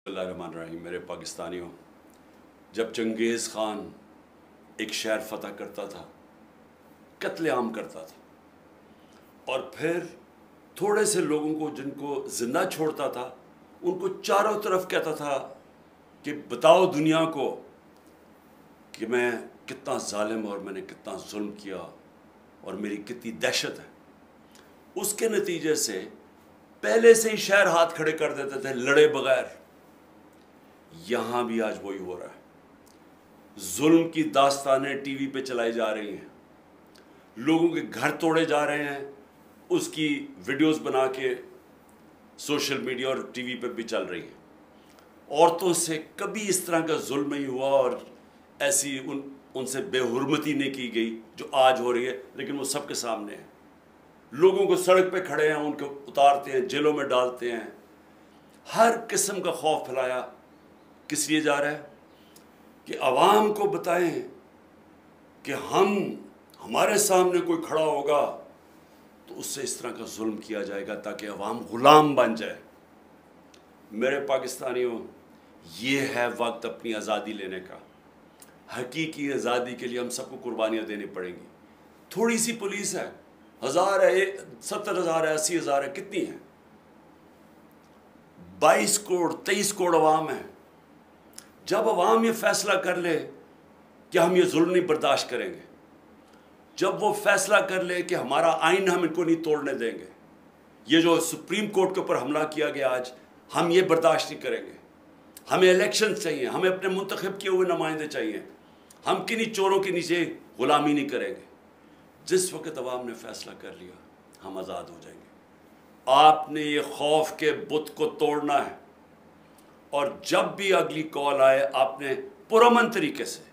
बिस्मिल्लाहिर्रहमानिर्रहीम। मेरे पाकिस्तानियों, जब चंगेज़ ख़ान एक शहर फ़तह करता था, कत्लेआम करता था और फिर थोड़े से लोगों को जिनको ज़िंदा छोड़ता था उनको चारों तरफ कहता था कि बताओ दुनिया को कि मैं कितना ज़ालिम और मैंने कितना जुल्म किया और मेरी कितनी दहशत है। उसके नतीजे से पहले से ही शहर हाथ खड़े कर देते थे लड़े बगैर। यहाँ भी आज वही हो रहा है। जुल्म की दास्तानें टीवी पे चलाई जा रही हैं, लोगों के घर तोड़े जा रहे हैं, उसकी वीडियोस बना के सोशल मीडिया और टीवी पे भी चल रही हैं। औरतों से कभी इस तरह का जुल्म नहीं हुआ और ऐसी उनसे बेहुरमती नहीं की गई जो आज हो रही है, लेकिन वो सबके सामने है। लोगों को सड़क पे खड़े हैं, उनको उतारते हैं, जेलों में डालते हैं। हर किस्म का खौफ फैलाया किस लिए जा रहा है कि अवाम को बताएं कि हमारे सामने कोई खड़ा होगा तो उससे इस तरह का जुल्म किया जाएगा ताकि अवाम गुलाम बन जाए। मेरे पाकिस्तानियों, ये है वक्त अपनी आज़ादी लेने का। हकीकी आज़ादी के लिए हम सबको कुर्बानियाँ देनी पड़ेंगी। थोड़ी सी पुलिस है, 1000 है, 70,000 है, 80,000 है, कितनी है? 22 करोड़ 23 करोड़ अवाम है। जब अवाम ये फैसला कर ले कि हम ये जुल्म नहीं बर्दाश्त करेंगे, जब वो फैसला कर ले कि हमारा आइन हम इनको नहीं तोड़ने देंगे, ये जो सुप्रीम कोर्ट के ऊपर हमला किया गया आज, हम ये बर्दाश्त नहीं करेंगे। हमें इलेक्शन चाहिए, हमें अपने मुंतखब किए हुए नुमाइंदे चाहिए। हम किन्हीं चोरों के नीचे गुलामी नहीं करेंगे। जिस वक्त अवाम ने फैसला कर लिया, हम आज़ाद हो जाएंगे। आपने ये खौफ के बुत को तोड़ना है और जब भी अगली कॉल आए आपने पुरअमन तरीके से,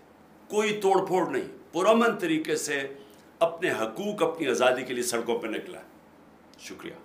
कोई तोड़ फोड़ नहीं, पुरअमन तरीके से अपने हकूक़, अपनी आज़ादी के लिए सड़कों पर निकला है। शुक्रिया।